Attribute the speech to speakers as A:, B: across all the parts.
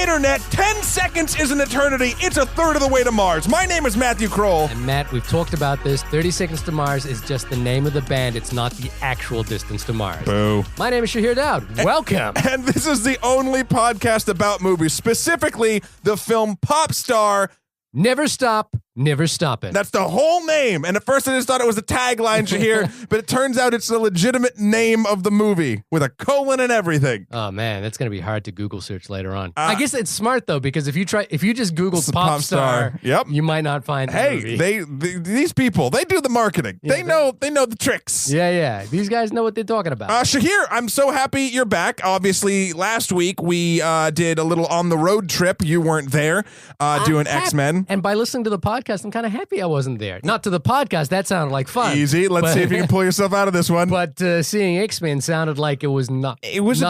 A: internet, 10 seconds is an eternity. It's a third of the way to Mars. My name is Matthew Kroll.
B: And Matt, we've talked about this. 30 Seconds to Mars is just the name of the band. It's not the actual distance to Mars.
A: Boo.
B: My name is Shahir Dowd. Welcome.
A: And this is the only podcast about movies, specifically the film Popstar.
B: Never stop, never stopping.
A: That's the whole name. And at first I just thought it was a tagline, Shahir, but it turns out it's the legitimate name of the movie with a colon and everything.
B: Oh man, that's going to be hard to Google search later on. I guess it's smart though, because if you just Google Popstar,
A: yep,
B: you might not find the movie.
A: These people, they do the marketing. Yeah, they know the tricks.
B: Yeah. These guys know what they're talking about.
A: Shahir, I'm so happy you're back. Obviously, last week we did a little on the road trip. You weren't there doing X-Men.
B: And by listening to the podcast, I'm kind of happy I wasn't there. Not to the podcast. That sounded like fun.
A: Easy. Let's see if you can pull yourself out of this one.
B: But seeing X-Men sounded like it was not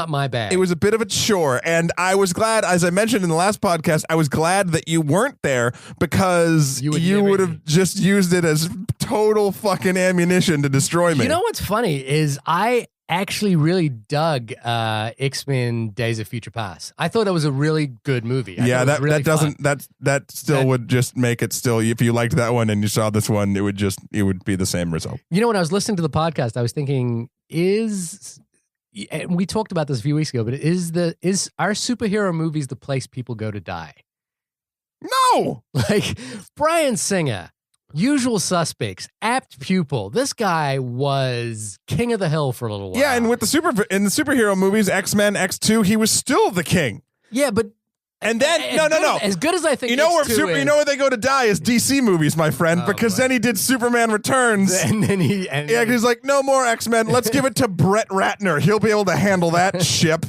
B: my bag.
A: It was a bit of a chore. And I was glad, as I mentioned in the last podcast, I was glad that you weren't there because you would have just used it as total fucking ammunition to destroy me.
B: You know what's funny is I actually really dug X-Men Days of Future Past. I thought it was a really good movie. That would just make it still, if you liked that one and you saw this one, it would be the same result. You know, when I was listening to the podcast, I was thinking, and we talked about this a few weeks ago, but is our superhero movies the place people go to die?
A: No!
B: Like Bryan Singer, Usual Suspects, Apt Pupil. This guy was king of the hill for a little while.
A: Yeah, and with in the superhero movies, X-Men, X2, he was still the king.
B: Yeah, but
A: and then no.
B: As good as I think,
A: you know where they go to die is DC movies, my friend, because then he did Superman Returns, and then he's like, no more X-Men. Let's give it to Brett Ratner. He'll be able to handle that ship.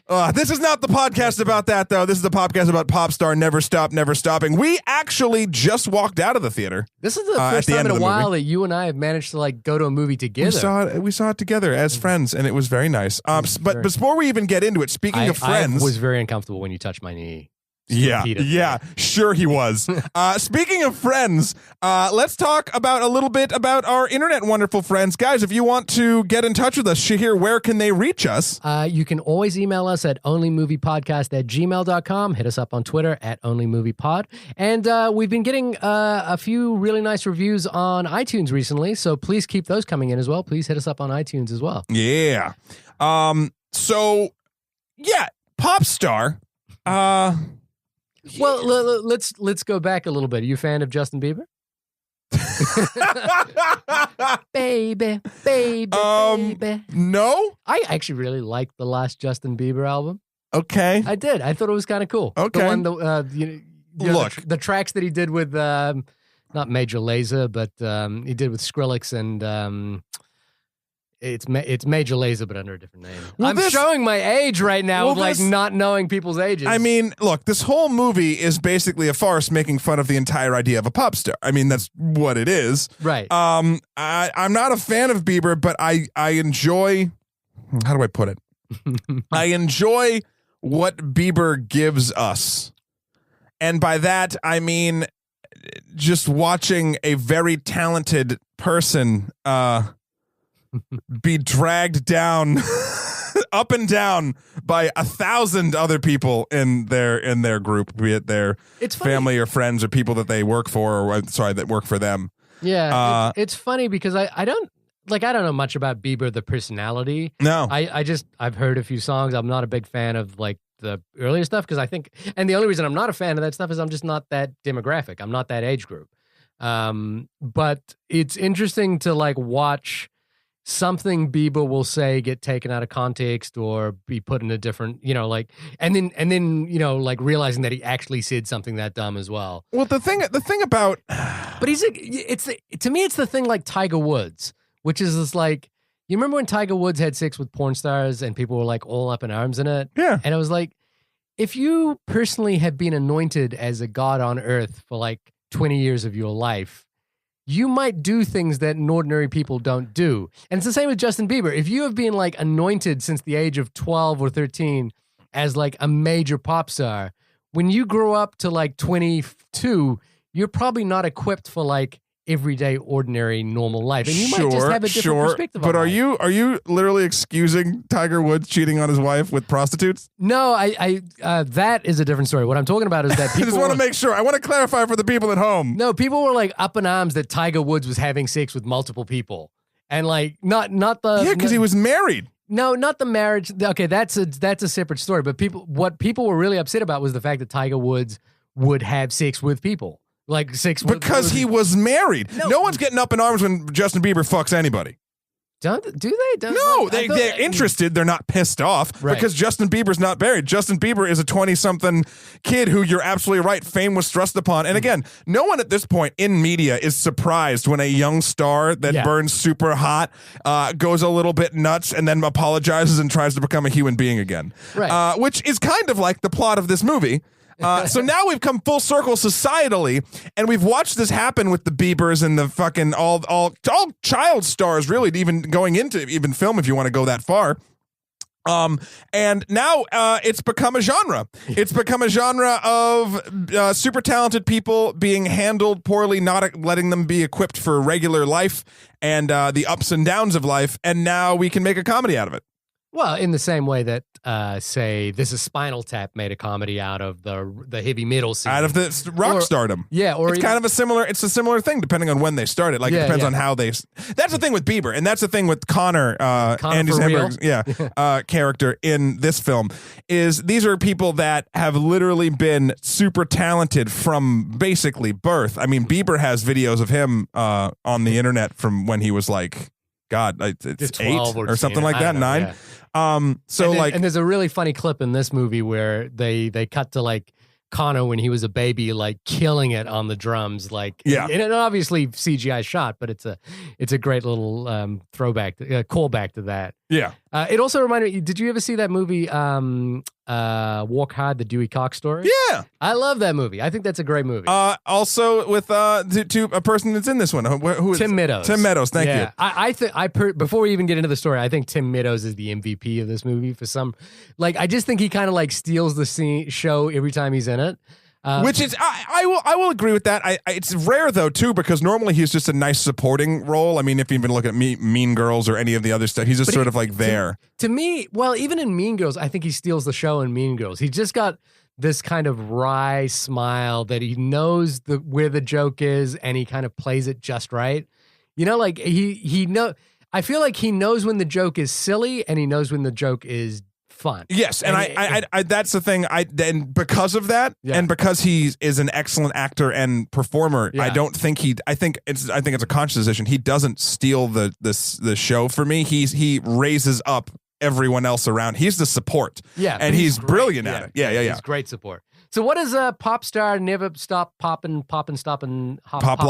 A: This is not the podcast about that, though. This is the podcast about Popstar, Never Stop, Never Stopping. We actually just walked out of the theater.
B: This is the first time in a while that you and I have managed to go to a movie together.
A: We saw it together as friends, and it was very nice. But before we even get into it, speaking of friends,
B: I was very uncomfortable when you touched my knee.
A: Yeah, sure he was. Speaking of friends, let's talk about a little bit about our internet wonderful friends. Guys, if you want to get in touch with us, Shahir, where can they reach us?
B: You can always email us at onlymoviepodcast@gmail.com. Hit us up on Twitter at onlymoviepod. And we've been getting a few really nice reviews on iTunes recently, so please keep those coming in as well. Please hit us up on iTunes as well.
A: Yeah. Popstar.
B: Well, let's go back a little bit. Are you a fan of Justin Bieber? baby.
A: No.
B: I actually really liked the last Justin Bieber album.
A: Okay.
B: I did. I thought it was kind of cool.
A: Okay.
B: The tracks that he did with not Major Lazer, but he did with Skrillex and it's Major Lazer, but under a different name. Well, I'm showing my age right now with not knowing people's ages.
A: I mean, look, this whole movie is basically a farce making fun of the entire idea of a pop star. I mean, that's what it is.
B: Right.
A: I'm not a fan of Bieber, but I enjoy, how do I put it? I enjoy what Bieber gives us. And by that, I mean just watching a very talented person be dragged down up and down by 1,000 other people in their group, be it their family or friends or people that they work for, that work for them.
B: Yeah, it's funny because I don't know much about Bieber, the personality.
A: No,
B: I've heard a few songs. I'm not a big fan of the earlier stuff because I think, and the only reason I'm not a fan of that stuff is I'm just not that demographic. I'm not that age group. But it's interesting to watch something Bieber will say get taken out of context or be put in a different, and then realizing that he actually said something that dumb as well.
A: Well, the thing about,
B: but to me, it's the thing like Tiger Woods, which is this you remember when Tiger Woods had sex with porn stars and people were all up in arms in it?
A: Yeah.
B: And I was like, if you personally have been anointed as a god on earth for 20 years of your life, you might do things that ordinary people don't do. And it's the same with Justin Bieber. If you have been anointed since the age of 12 or 13 as a major pop star, when you grow up to 22, you're probably not equipped for everyday, ordinary, normal life. And you might just have a different perspective on
A: But
B: life.
A: are you literally excusing Tiger Woods cheating on his wife with prostitutes?
B: No, I that is a different story. What I'm talking about is that people
A: I just want to make sure. I want to clarify for the people at home.
B: No, people were like up in arms that Tiger Woods was having sex with multiple people. And like not the
A: Yeah, because he was married.
B: No, not the marriage. Okay, that's a separate story. But what people were really upset about was the fact that Tiger Woods would have sex with people. Like sex with
A: because he was married. No one's getting up in arms when Justin Bieber fucks anybody.
B: Do they?
A: No, they're interested. They're not pissed off because Justin Bieber's not married. Justin Bieber is a 20-something kid who, you're absolutely right, fame was thrust upon. And again, no one at this point in media is surprised when a young star that burns super hot goes a little bit nuts and then apologizes and tries to become a human being again.
B: Right.
A: Which is kind of like the plot of this movie. So now we've come full circle societally, and we've watched this happen with the Biebers and the fucking all child stars, really, even going into even film if you want to go that far. And now it's become a genre. It's become a genre of super talented people being handled poorly, not letting them be equipped for regular life and the ups and downs of life. And now we can make a comedy out of it.
B: Well, in the same way that, say, This Is Spinal Tap made a comedy out of the heavy metal scene.
A: Out of the rock stardom.
B: Yeah. Or
A: it's kind of it's a similar thing depending on when they started. Like, it depends on how they... That's the thing with Bieber, and that's the thing with Connor Andy Samberg's character in this film, is these are people that have literally been super talented from basically birth. I mean, Bieber has videos of him on the internet from when he was like... God, it's 8 or something like that, 9.
B: Yeah.
A: And
B: there's a really funny clip in this movie where they cut to like Connor when he was a baby, like killing it on the drums, like and it obviously CGI shot, but it's a great little throwback, callback to that.
A: Yeah.
B: It also reminded me. Did you ever see that movie, Walk Hard, the Dewey Cox story?
A: Yeah,
B: I love that movie. I think that's a great movie.
A: Also with to a person that's in this one, who is
B: Tim Meadows.
A: Tim Meadows, thank you.
B: I think before we even get into the story, I think Tim Meadows is the MVP of this movie for some. Like, I just think he kind of like steals the show every time he's in it.
A: Which is, I will agree with that. It's rare though too, because normally he's just a nice supporting role. I mean, if you even look at Mean Girls or any of the other stuff, he's just sort of like there.
B: To me, well, even in Mean Girls, I think he steals the show in Mean Girls. He just got this kind of wry smile that he knows where the joke is, and he kind of plays it just right. You know, like I feel like he knows when the joke is silly, and he knows when the joke is fun.
A: Yes, and I that's the thing. And because of that, and because he is an excellent actor and performer, I don't think I think it's a conscious decision. He doesn't steal the show for me. He raises up everyone else around. He's the support. Yeah, and he's brilliant at it. Yeah.
B: He's great support. So what is Popstar Never Stop Poppin', Stoppin',
A: Pop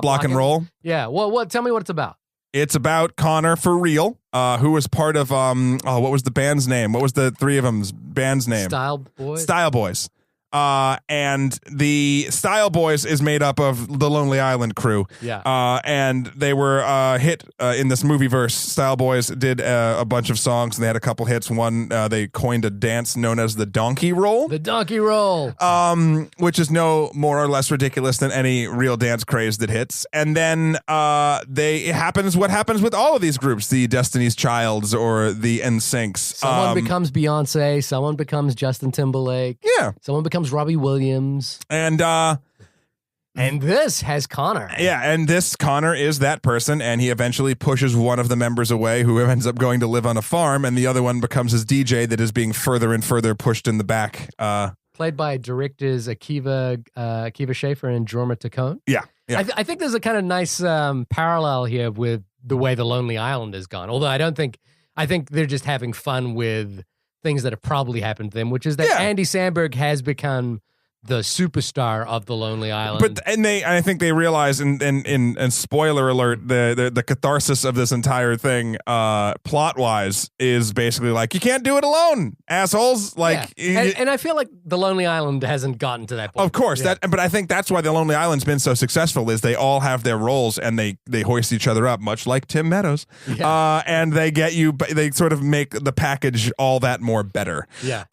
A: Lock and Roll?
B: Yeah. Well, tell me what it's about.
A: It's about Connor for real, who was part of what was the band's name? What was the three of them's band's name?
B: Style Boys.
A: Style Boys. And the Style Boys is made up of the Lonely Island crew.
B: Yeah.
A: And they were hit in this movie verse. Style Boys did a bunch of songs, and they had a couple hits. One, they coined a dance known as the donkey roll.
B: The donkey roll.
A: Which is no more or less ridiculous than any real dance craze that hits. And then it happens what happens with all of these groups, the Destiny's Childs or the NSYNCs.
B: Someone becomes Beyonce. Someone becomes Justin Timberlake.
A: Yeah.
B: Someone becomes Robbie Williams.
A: And
B: this has Connor.
A: Yeah, and this Connor is that person, and he eventually pushes one of the members away, who ends up going to live on a farm, and the other one becomes his DJ that is being further and further pushed in the back.
B: Played by directors Akiva Schaffer and Jorma Taccone.
A: Yeah.
B: I think there's a kind of nice parallel here with the way The Lonely Island has gone. Although I think they're just having fun with things that have probably happened to them, which is that Andy Samberg has become the superstar of The Lonely Island.
A: I think they realize, in spoiler alert, the catharsis of this entire thing, plot wise, is basically like, you can't do it alone, assholes. Like,
B: and I feel like The Lonely Island hasn't gotten to that point.
A: Of course, but I think that's why The Lonely Island's been so successful, is they all have their roles and they hoist each other up, much like Tim Meadows. Yeah. And they sort of make the package all that more better.
B: Yeah.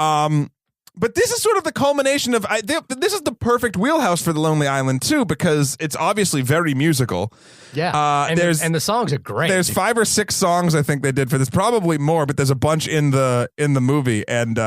A: But this is sort of the culmination of this is the perfect wheelhouse for The Lonely Island too, because it's obviously very musical.
B: Yeah, and the songs are great.
A: There's 5 or 6 songs I think they did for this, probably more, but there's a bunch in the movie, and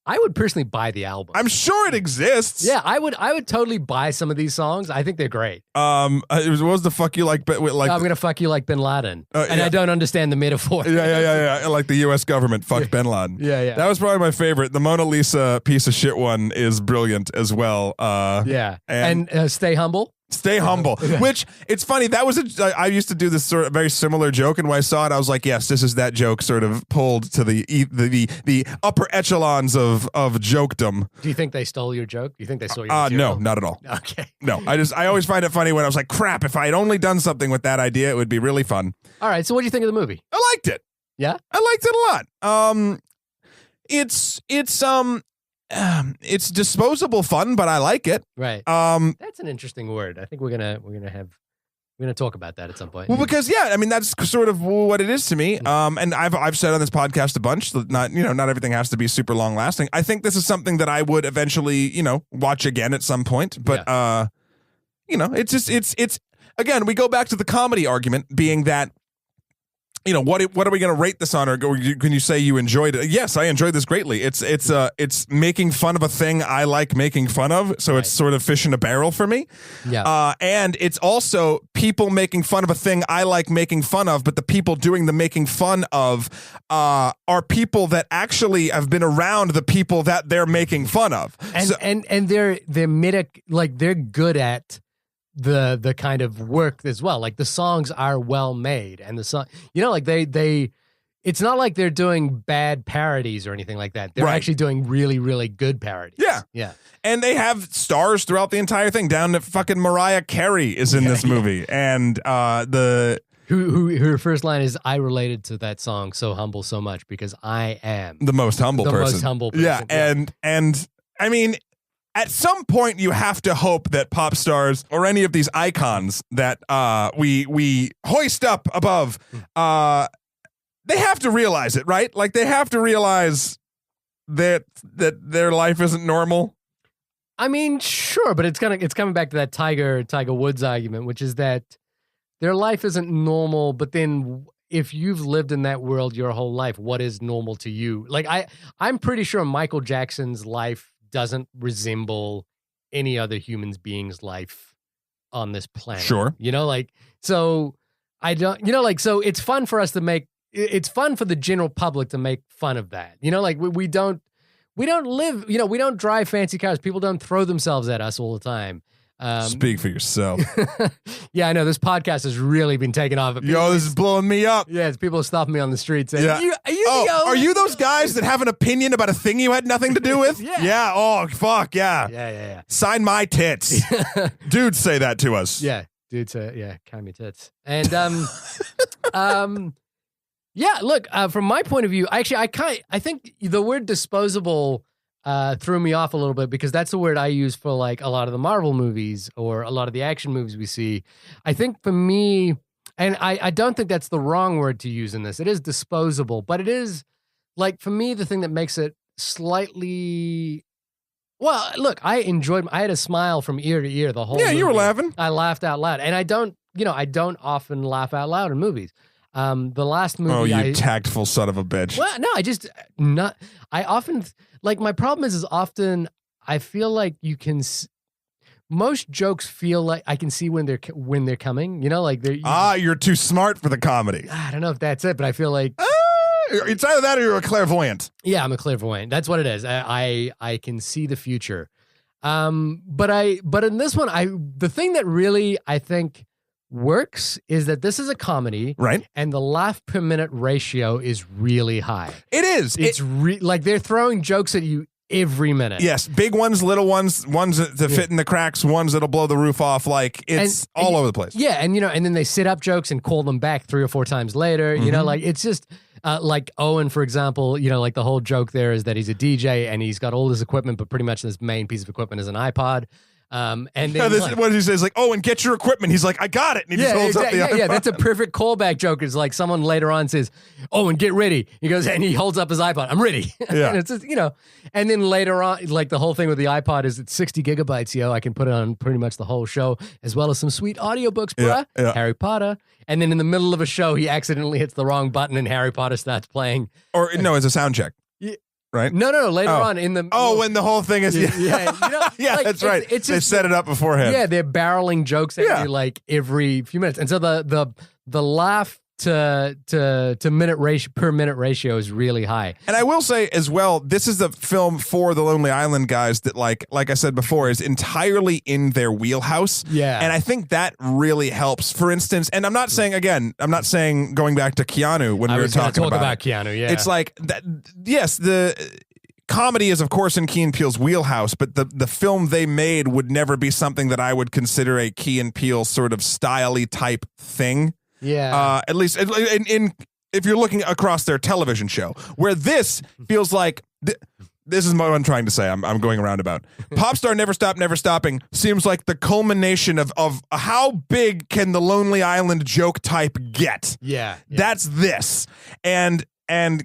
B: I would personally buy the album.
A: I'm sure it exists.
B: Yeah, I would totally buy some of these songs. I think they're great.
A: What was the fuck you like? But like,
B: I'm gonna fuck you like Bin Laden, and I don't understand the metaphor.
A: Yeah. Like the U.S. government fucked Bin Laden.
B: Yeah.
A: That was probably my favorite. The Mona Lisa piece of shit one is brilliant as well.
B: And Stay Humble.
A: Stay humble, which it's funny. That was I used to do this sort of very similar joke, and when I saw it, I was like, yes, this is that joke sort of pulled to the upper echelons of jokedom.
B: Do you think they stole your joke? Do you think they stole your material?
A: No, not at all.
B: Okay.
A: No, I always find it funny when I was like, crap, if I had only done something with that idea, it would be really fun.
B: All right, so what do you think of the movie?
A: I liked it.
B: Yeah?
A: I liked it a lot. It's disposable fun, but I like it.
B: Right. That's an interesting word. I think we're gonna talk about that at some point.
A: Well, because that's sort of what it is to me. And I've said on this podcast a bunch that not everything has to be super long lasting. I think this is something that I would eventually watch again at some point. But it's again, we go back to the comedy argument being that. What are we going to rate this on, or can you say you enjoyed it? Yes, I enjoyed this greatly. It's making fun of a thing I like making fun of, so It's sort of fish in a barrel for me.
B: Yeah.
A: And it's also people making fun of a thing I like making fun of, but the people doing the making fun of are people that actually have been around the people that they're making fun of,
B: and they're they're good at the kind of work as well. Like the songs are well made, and the song, they it's not like they're doing bad parodies or anything like that. They're actually doing really, really good parodies.
A: Yeah. And they have stars throughout the entire thing. Down to fucking Mariah Carey is in this movie, and
B: who her first line is, "I related to that song So Humble so much because I am
A: the most humble person."
B: Most humble person.
A: Yeah, and I mean, at some point, you have to hope that pop stars or any of these icons that we hoist up above, they have to realize it, right? Like they have to realize that their life isn't normal.
B: I mean, sure, but it's coming back to that Tiger Woods argument, which is that their life isn't normal. But then, if you've lived in that world your whole life, what is normal to you? Like I'm pretty sure Michael Jackson's life doesn't resemble any other human being's life on this planet.
A: Sure.
B: So I don't, so it's fun for us to it's fun for the general public to make fun of that. We don't live, we don't drive fancy cars. People don't throw themselves at us all the time.
A: Speak for yourself.
B: Yeah, I know this podcast has really been taken off.
A: Yo, this is blowing me up.
B: Yeah, it's people stopping me on the street saying,
A: are you those guys that have an opinion about a thing you had nothing to do with?
B: Yeah.
A: Oh, fuck, yeah.
B: Yeah.
A: Sign my tits. Dudes say that to us.
B: Yeah, dudes say, count me tits. And, yeah, look, from my point of view, actually, I think the word disposable threw me off a little bit because that's the word I use for like a lot of the Marvel movies or a lot of the action movies we see. I think for me, and I don't think that's the wrong word to use in this. It is disposable, but it is like for me, the thing that makes it slightly. Well, look, I had a smile from ear to ear the whole movie.
A: You were laughing.
B: I laughed out loud. And I don't often laugh out loud in movies. The last movie.
A: Oh, you tactful son of a bitch.
B: Well, no, I often, like, my problem is often I feel like most jokes feel like I can see when they're coming, like they're.
A: You're too smart for the comedy.
B: I don't know if that's it, but I feel like.
A: It's either that or you're a clairvoyant.
B: Yeah, I'm a clairvoyant. That's what it is. I can see the future. But in this one, the thing that really I think works is that this is a comedy,
A: right? And
B: the laugh per minute ratio is really high.
A: It is.
B: It's like they're throwing jokes at you every minute.
A: Yes, big ones, little ones that fit in the cracks, ones that'll blow the roof off. Like it's all over the place.
B: Yeah, and and then they sit up jokes and call them back 3 or 4 times later.
A: Mm-hmm.
B: Like it's just like Owen, for example. Like the whole joke there is that he's a DJ and he's got all his equipment, but pretty much his main piece of equipment is an iPod. And then
A: what he says, like, oh, and get your equipment. He's like, I got it. And he just holds up the iPod.
B: Yeah, that's a perfect callback joke. It's like someone later on says, oh, and get ready. He goes, and he holds up his iPod. I'm ready.
A: Yeah.
B: And it's just, and then later on, like the whole thing with the iPod is it's 60 gigabytes, yo. I can put it on pretty much the whole show, as well as some sweet audiobooks, bruh.
A: Yeah.
B: Harry Potter. And then in the middle of a show, he accidentally hits the wrong button and Harry Potter starts playing.
A: Or, no, it's a sound check. Right?
B: No. Later on in the
A: when the whole thing is
B: yeah,
A: that's right.
B: It's
A: they
B: just,
A: set it up beforehand.
B: Yeah, they're barreling jokes at you like every few minutes, and so the laugh to minute ratio per minute ratio is really high.
A: And I will say as well, this is a film for the Lonely Island guys that like I said before is entirely in their wheelhouse.
B: Yeah.
A: And I think that really helps. For instance, and I'm not saying going back to Keanu when we were talking
B: about Keanu, yeah.
A: It's like that, yes, the comedy is of course in Key and Peele's wheelhouse, but the film they made would never be something that I would consider a Key and Peele sort of style-y type thing.
B: Yeah.
A: At least in if you're looking across their television show, where this feels like this is what I'm trying to say. I'm going around about. Popstar Never Stop, Never Stopping seems like the culmination of how big can the Lonely Island joke type get?
B: Yeah.
A: That's this. And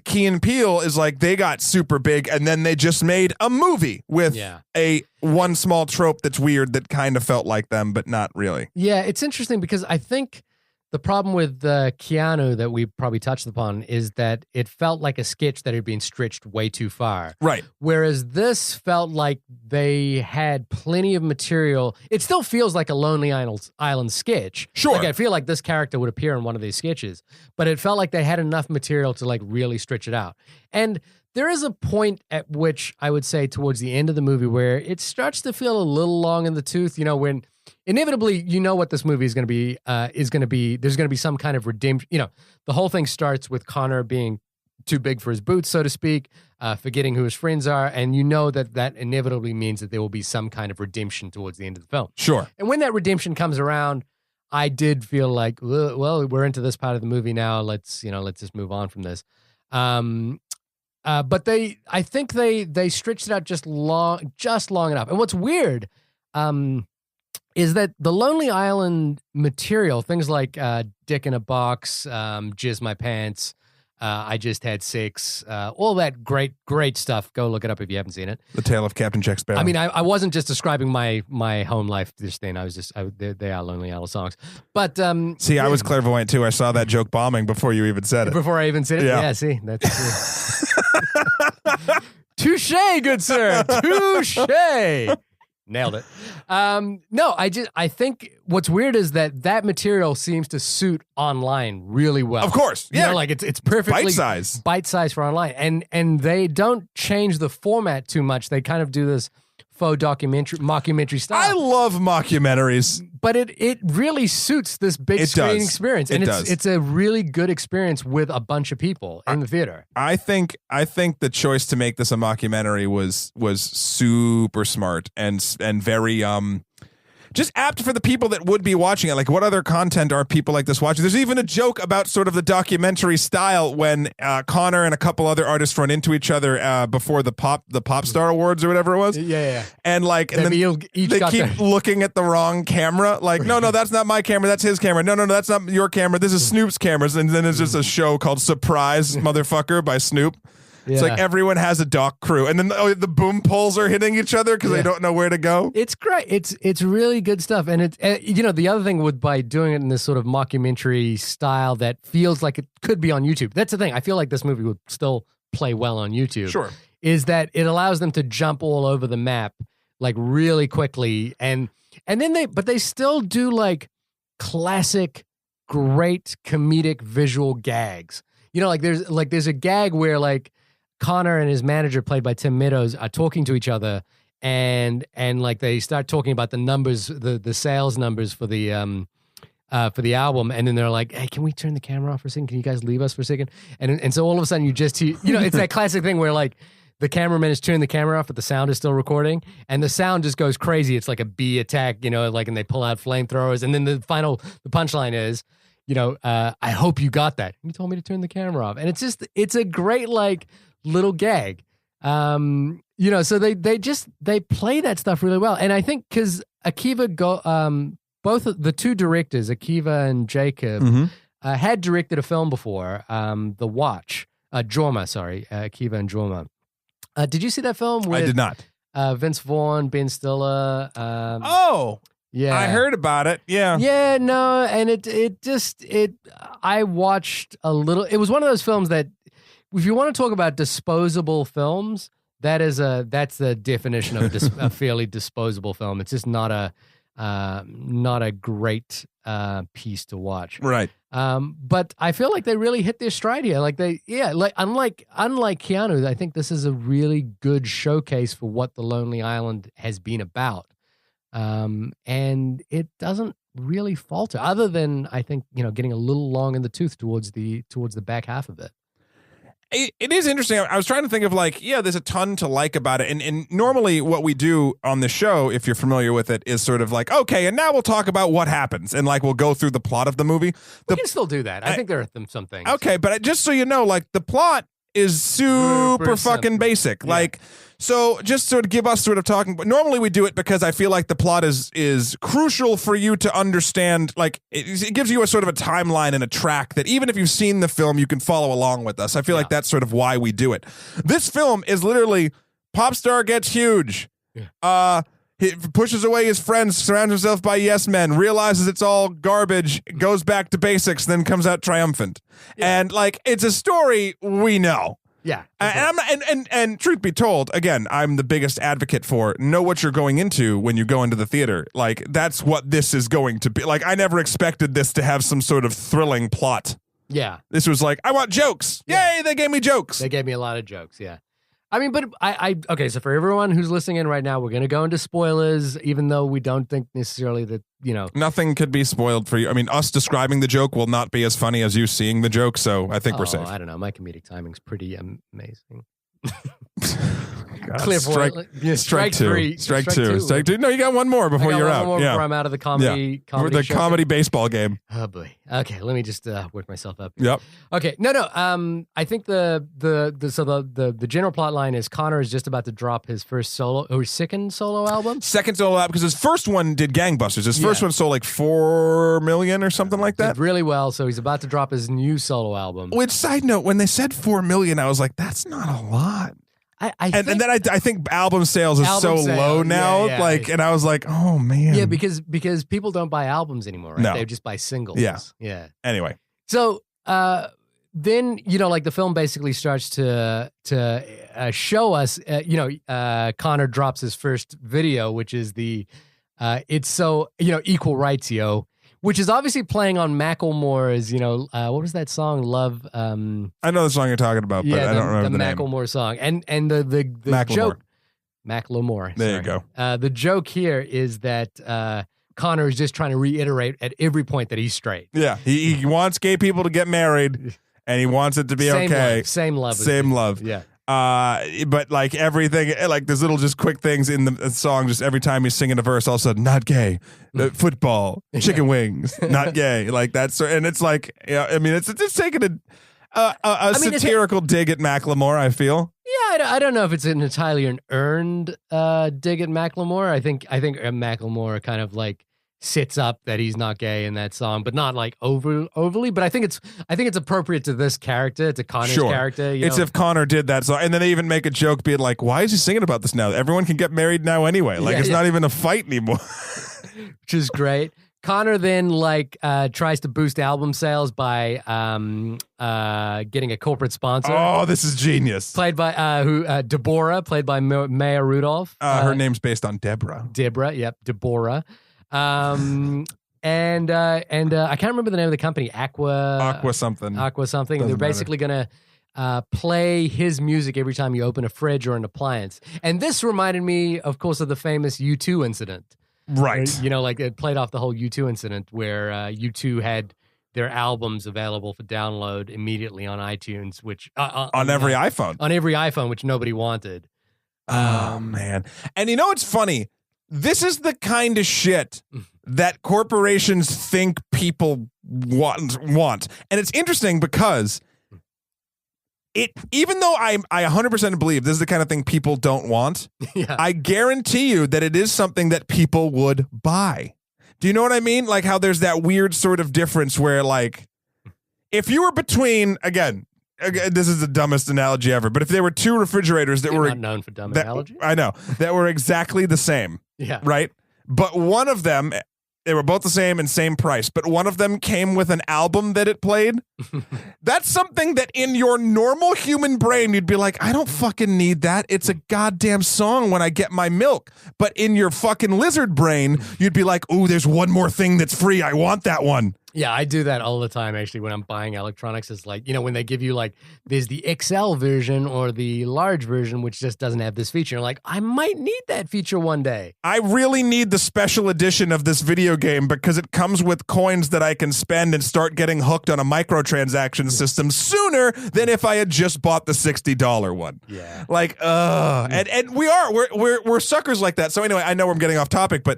A: Key and Peele is like they got super big and then they just made a movie with a one small trope that's weird that kind of felt like them, but not really.
B: Yeah, it's interesting because I think the problem with Keanu that we probably touched upon is that it felt like a sketch that had been stretched way too far.
A: Right.
B: Whereas this felt like they had plenty of material. It still feels like a Lonely Island sketch.
A: Sure.
B: Like I feel like this character would appear in one of these sketches, but it felt like they had enough material to like really stretch it out. And there is a point at which I would say towards the end of the movie where it starts to feel a little long in the tooth, when inevitably, what this movie is going to be, there's going to be some kind of redemption. The whole thing starts with Connor being too big for his boots, so to speak, forgetting who his friends are. And that inevitably means that there will be some kind of redemption towards the end of the film.
A: Sure.
B: And when that redemption comes around, I did feel like, well, we're into this part of the movie now. Let's just move on from this. But I think they stretched it out just long enough. And what's weird, is that the Lonely Island material, things like Dick in a Box, Jizz My Pants, I Just Had Sex, all that great stuff. Go look it up if you haven't seen it.
A: The Tale of Captain Jack Sparrow.
B: I mean, I wasn't just describing my home life this thing. I was just, they are Lonely Island songs. But
A: see, I was clairvoyant too. I saw that joke bombing before you even said it.
B: Before I even said it? Yeah, see, that's true. Touche, good sir. Touche. Nailed it. No, I think what's weird is that material seems to suit online really well.
A: Of course. Yeah.
B: It's perfectly bite size for online. And they don't change the format too much. They kind of do this faux mockumentary style.
A: I love mockumentaries.
B: But it really suits this big screen experience. And it's a really good experience with a bunch of people in the theater.
A: I think the choice to make this a mockumentary was super smart and very just apt for the people that would be watching it. Like, what other content are people like this watching? There's even a joke about sort of the documentary style when Connor and a couple other artists run into each other before the Popstar Awards or whatever it was.
B: Yeah.
A: And then they keep looking at the wrong camera. Like, no, that's not my camera. That's his camera. No, that's not your camera. This is Snoop's cameras. And then it's just a show called Surprise Motherfucker by Snoop. It's like everyone has a dock crew, and then the boom poles are hitting each other because they don't know where to go.
B: It's great. It's really good stuff, and the other thing by doing it in this sort of mockumentary style that feels like it could be on YouTube. That's the thing. I feel like this movie would still play well on YouTube.
A: Sure,
B: is that it allows them to jump all over the map like really quickly, and then they still do like classic, great comedic visual gags. There's a gag where like Connor and his manager, played by Tim Meadows, are talking to each other, and like they start talking about the numbers, the sales numbers for the album, and then they're like, "Hey, can we turn the camera off for a second? Can you guys leave us for a second?" And so all of a sudden you just hear, it's that classic thing where like the cameraman is turning the camera off, but the sound is still recording, and the sound just goes crazy. It's like a bee attack, and they pull out flamethrowers, and then the punchline is, I hope you got that. You told me to turn the camera off, and it's a great like little gag. So they play that stuff really well. And I think because both of the two directors, Akiva and Jacob, had directed a film before, The Watch. Jorma, sorry, Akiva and Jorma. Did you see that film?
A: I did not.
B: Vince Vaughn, Ben Stiller. Yeah,
A: I heard about it. Yeah,
B: yeah, no, and I watched a little. It was one of those films that, if you want to talk about disposable films, that's the definition of a fairly disposable film. It's just not a great piece to watch.
A: Right.
B: But I feel like they really hit their stride here. Like unlike Keanu, I think this is a really good showcase for what The Lonely Island has been about. And it doesn't really falter, other than, I think, getting a little long in the tooth towards the back half of it.
A: It is interesting. I was trying to think of there's a ton to like about it. And normally what we do on the show, if you're familiar with it, is sort of like, okay, and now we'll talk about what happens. And we'll go through the plot of the movie.
B: We can still do that. I think there are some things.
A: Okay, but just so you know, the plot is super fucking basic.
B: Yeah.
A: So just sort of give us sort of talking, but normally we do it because I feel like the plot is crucial for you to understand. It gives you a sort of a timeline and a track that even if you've seen the film, you can follow along with us. I feel like that's sort of why we do it. This film is literally Popstar gets huge. Yeah. He pushes away his friends, surrounds himself by yes men, realizes it's all garbage, goes back to basics, then comes out triumphant. Yeah. And it's a story we know.
B: Yeah.
A: And truth be told, again, I'm the biggest advocate for know what you're going into when you go into the theater. That's what this is going to be. I never expected this to have some sort of thrilling plot.
B: Yeah.
A: This was I want jokes.
B: Yeah.
A: Yay, they gave me jokes.
B: They gave me a lot of jokes, yeah. I mean, but okay, so for everyone who's listening in right now, we're going to go into spoilers, even though we don't think necessarily that,
A: Nothing could be spoiled for you. I mean, us describing the joke will not be as funny as you seeing the joke, so I think we're safe.
B: I don't know. My comedic timing's pretty amazing.
A: God, strike two. Strike two. No, you got one more before you're out.
B: Before I'm out of the comedy
A: comedy baseball game.
B: Oh boy. Okay, let me just work myself up.
A: Yep.
B: Okay. No. I think the general plot line is Connor is just about to drop his second solo album.
A: Second solo album, because his first one did gangbusters. His first one sold 4 million or something like that.
B: Did really well. So he's about to drop his new solo album.
A: Which, side note, when they said 4 million, I was like, that's not a lot. I think album sales is so low now. And I was like, oh man.
B: Yeah, because people don't buy albums anymore, right?
A: No.
B: They just buy singles.
A: Yeah. Anyway.
B: So then, the film basically starts to show us, Connor drops his first video, which is it's so, equal rights, yo. Which is obviously playing on Macklemore's, what was that song? Love.
A: I know the song you're talking about, but I don't remember the name.
B: The Macklemore song. And the
A: Macklemore.
B: joke. Macklemore.
A: There you go.
B: The joke here is that Connor is just trying to reiterate at every point that he's straight.
A: Yeah. He wants gay people to get married, and he wants it to be okay.
B: Same love.
A: Yeah. But everything, there's little just quick things in the song. Just every time he's singing a verse, all of a sudden, not gay, football, chicken wings, not gay. That's, and it's it's taking a satirical dig at Macklemore, I feel.
B: Yeah, I don't know if it's entirely an earned dig at Macklemore. I think Macklemore kind of sits up that he's not gay in that song, but not overly. But I think it's appropriate to this character, to Connor's character.
A: It's if Connor did that song, and then they even make a joke being like, "Why is he singing about this now? Everyone can get married now anyway. It's not even a fight anymore."
B: Which is great. Connor then tries to boost album sales by getting a corporate sponsor.
A: Oh, this is genius.
B: Played by Deborah, played by Maya Rudolph.
A: Her name's based on Deborah.
B: Yep, Deborah. And I can't remember the name of the company. Aqua something. They're basically going to play his music every time you open a fridge or an appliance. And this reminded me, of course, of the famous U2 incident.
A: Right.
B: It played off the whole U2 incident where U2 had their albums available for download immediately on iTunes, which
A: on every iPhone.
B: On every iPhone, which nobody wanted.
A: Oh, man. And it's funny. This is the kind of shit that corporations think people want. And it's interesting because even though I 100% believe this is the kind of thing people don't want,
B: Yeah.
A: I guarantee you that it is something that people would buy. Do you know what I mean? Like how there's that weird sort of difference where like, if you were between, again, this is the dumbest analogy ever, but if there were two refrigerators that were
B: not known for dumb analogies.
A: I know, that were exactly the same,
B: Yeah.
A: right? But one of them, they were both the same and same price, but one of them came with an album that it played. That's something that in your normal human brain, you'd be like, I don't fucking need that. It's a goddamn song when I get my milk. But in your fucking lizard brain, you'd be like, ooh, there's one more thing that's free. I want that one.
B: Yeah, I do that all the time, actually, when I'm buying electronics. It's like, when they give you, like, there's the XL version or the large version, which just doesn't have this feature. You're like, I might need that feature one day.
A: I really need the special edition of this video game because it comes with coins that I can spend and start getting hooked on a microtransaction system sooner than if I had just bought the $60 one.
B: Yeah.
A: Like, and we're suckers like that. So anyway, I know I'm getting off topic, but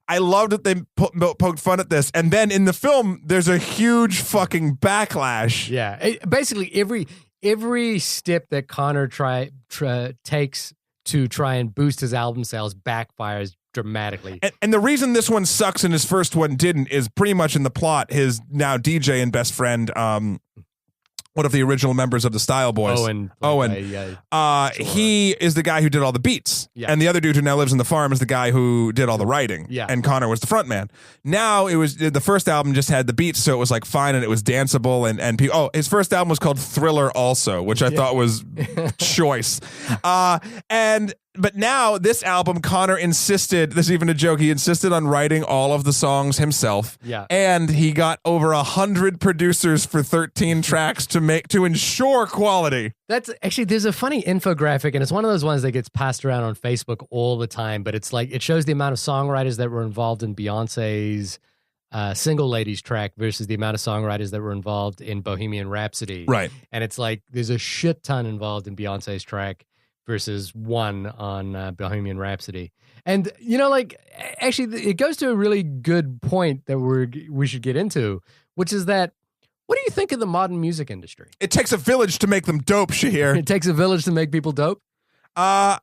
A: I love that they poked fun at this. And then in the film, there's a huge fucking backlash.
B: Yeah. Basically, every step that Connor takes to try and boost his album sales backfires dramatically.
A: And the reason this one sucks and his first one didn't is pretty much in the plot. His now DJ and best friend, one of the original members of the Style Boys, Owen. He is the guy who did all the beats.
B: Yeah.
A: And the other dude who now lives in the farm is the guy who did all the writing.
B: Yeah.
A: And Connor was the front man. Now it was the first album just had the beats, so it was like fine and it was danceable and people. Oh, his first album was called Thriller also, which I thought was choice. But now this album, Connor insisted, this is even a joke, he insisted on writing all of the songs himself.
B: Yeah.
A: And he got over 100 producers for 13 tracks to ensure quality.
B: That's actually, there's a funny infographic, and it's one of those ones that gets passed around on Facebook all the time, but it's like, it shows the amount of songwriters that were involved in Beyonce's Single Ladies track versus the amount of songwriters that were involved in Bohemian Rhapsody.
A: Right.
B: And it's like, there's a shit ton involved in Beyonce's track versus one on Bohemian Rhapsody. And, actually, it goes to a really good point that we should get into, which is that, what do you think of the modern music industry?
A: It takes a village to make them dope, Shahir.
B: It takes a village to make people dope?
A: I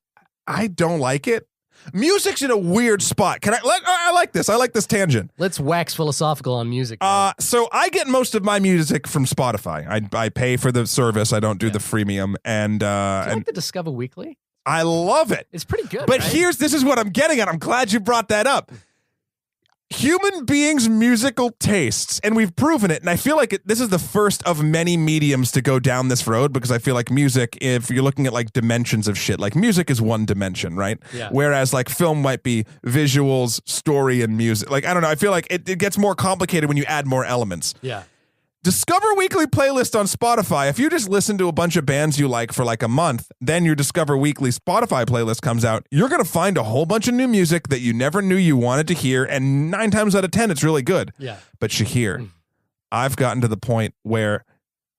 A: don't like it. Music's in a weird spot. I like this. I like this tangent.
B: Let's wax philosophical on music.
A: So I get most of my music from Spotify. I pay for the service. I don't do the freemium. And
B: do you like the Discover Weekly?
A: I love it.
B: It's pretty good.
A: But
B: right?
A: this is what I'm getting at. I'm glad you brought that up. Human beings' musical tastes, and we've proven it, and I feel like this is the first of many mediums to go down this road, because I feel like music, if you're looking at like dimensions of shit, like music is one dimension, right?
B: Yeah.
A: Whereas like film might be visuals, story, and music. Like, I don't know, I feel like it gets more complicated when you add more elements.
B: Yeah.
A: Discover Weekly playlist on Spotify. If you just listen to a bunch of bands you like for like a month, then your Discover Weekly Spotify playlist comes out, you're going to find a whole bunch of new music that you never knew you wanted to hear, and 9 times out of 10, it's really good.
B: Yeah.
A: But Shahir, I've gotten to the point where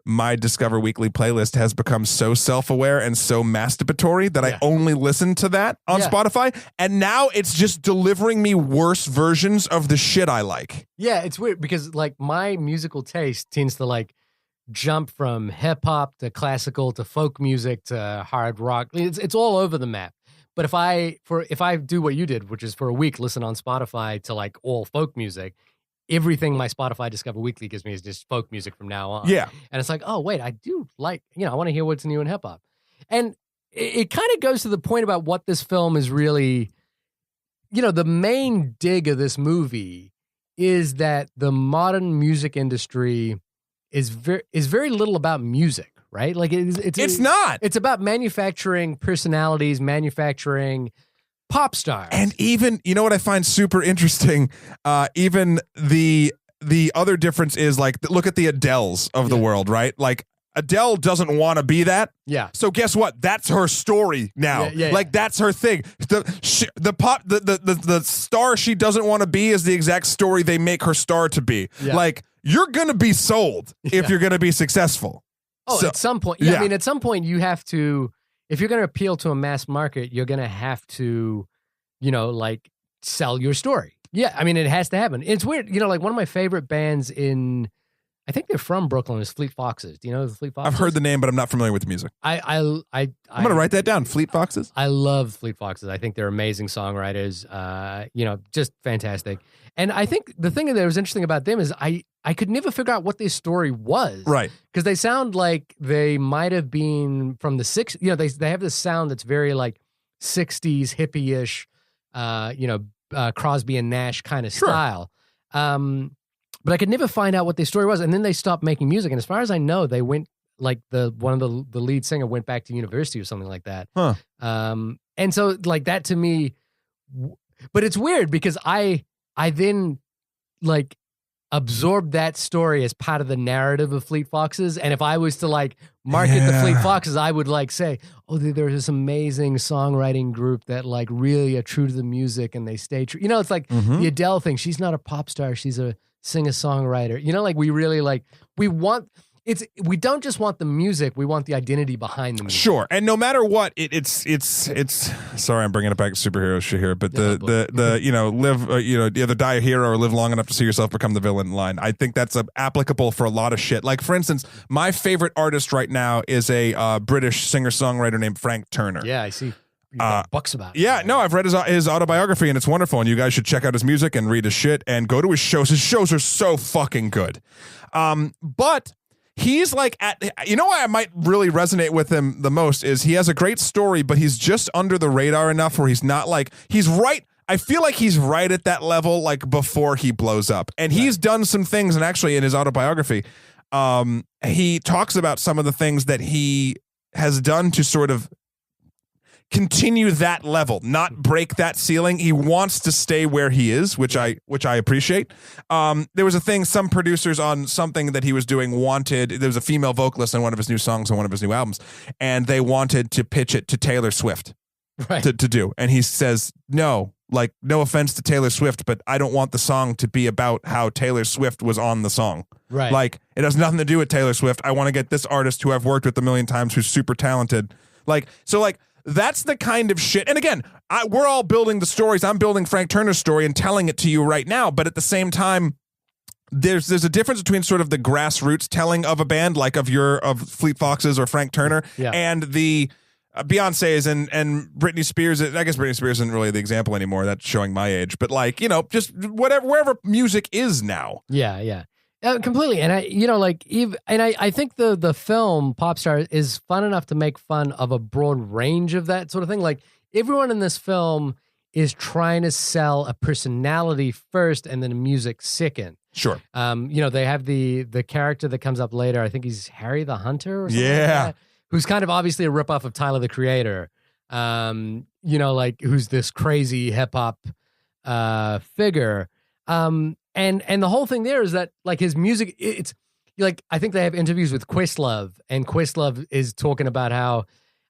A: my Discover Weekly playlist has become so self-aware and so masturbatory that I only listen to that on Spotify, and now it's just delivering me worse versions of the shit I like.
B: Yeah, it's weird because like my musical taste tends to like jump from hip hop to classical to folk music to hard rock. It's all over the map. But if I do what you did, which is for a week listen on Spotify to like all folk music, everything my Spotify Discover Weekly gives me is just folk music from now on.
A: Yeah.
B: And it's like, oh, wait, I do like, I want to hear what's new in hip hop. And it kind of goes to the point about what this film is really, the main dig of this movie is that the modern music industry is very little about music, right? Like it's
A: not.
B: It's about manufacturing personalities, manufacturing pop stars.
A: And even, you know what I find super interesting? Even the other difference is like, look at the Adeles of the world, right? Like Adele doesn't want to be that.
B: Yeah.
A: So guess what? That's her story now. Like that's her thing. The star she doesn't want to be is the exact story they make her star to be. Yeah. Like you're going to be sold if you're going to be successful.
B: Oh, so, at some point. Yeah, I mean, at some point you have to, if you're going to appeal to a mass market, you're going to have to, like sell your story. Yeah. I mean, it has to happen. It's weird. Like one of my favorite bands in I think they're from Brooklyn. It's Fleet Foxes. Do you know the Fleet Foxes?
A: I've heard the name, but I'm not familiar with the music.
B: I'm
A: going to write that down. Fleet Foxes.
B: I love Fleet Foxes. I think they're amazing songwriters. Just fantastic. And I think the thing that was interesting about them is I could never figure out what their story was.
A: Right.
B: Because they sound like they might have been from the 60s. They have this sound that's very like 60s hippie-ish, Crosby and Nash kind of style. But I could never find out what their story was. And then they stopped making music. And as far as I know, they went like one of the lead singer went back to university or something like that.
A: Huh.
B: And so like that to me, but it's weird because I then like absorbed that story as part of the narrative of Fleet Foxes. And if I was to like market the Fleet Foxes, I would like say, oh, there's this amazing songwriting group that like really are true to the music and they stay true. It's like the Adele thing. She's not a pop star. She's a singer-songwriter. Like we really like, we don't just want the music, we want the identity behind the music.
A: Sure. And no matter what, it's sorry, I'm bringing it back to superheroes, Shahir, but either die a hero or live long enough to see yourself become the villain line. I think that's applicable for a lot of shit. Like, for instance, my favorite artist right now is a British singer-songwriter named Frank Turner.
B: Yeah, I see. Books about it.
A: Yeah, no, I've read his autobiography and it's wonderful. And you guys should check out his music and read his shit and go to his shows. His shows are so fucking good. But he's like why I might really resonate with him the most is he has a great story, but he's just under the radar enough where he's not like he's right. I feel like he's right at that level, like before he blows up. And he's done some things, and actually in his autobiography, he talks about some of the things that he has done to sort of continue that level, not break that ceiling. He wants to stay where he is, which I appreciate. There was a thing, some producers on something that he was doing there was a female vocalist on one of his new songs on one of his new albums, and they wanted to pitch it to Taylor Swift to do. And he says, no, like, no offense to Taylor Swift, but I don't want the song to be about how Taylor Swift was on the song.
B: Right.
A: Like, it has nothing to do with Taylor Swift. I want to get this artist who I've worked with a million times, who's super talented. That's the kind of shit. And again, we're all building the stories. I'm building Frank Turner's story and telling it to you right now. But at the same time, there's a difference between sort of the grassroots telling of a band, like of Fleet Foxes or Frank Turner, and the Beyonce's and Britney Spears. I guess Britney Spears isn't really the example anymore. That's showing my age. But just wherever music is now.
B: Yeah. Completely. And I think the film Popstar is fun enough to make fun of a broad range of that sort of thing. Like, everyone in this film is trying to sell a personality first and then music second.
A: Sure.
B: They have the character that comes up later. I think he's Harry the Hunter or something like that, who's kind of obviously a ripoff of Tyler the Creator. Who's this crazy hip hop figure. And the whole thing there is that, like, his music, it's like, I think they have interviews with Questlove, and Questlove is talking about how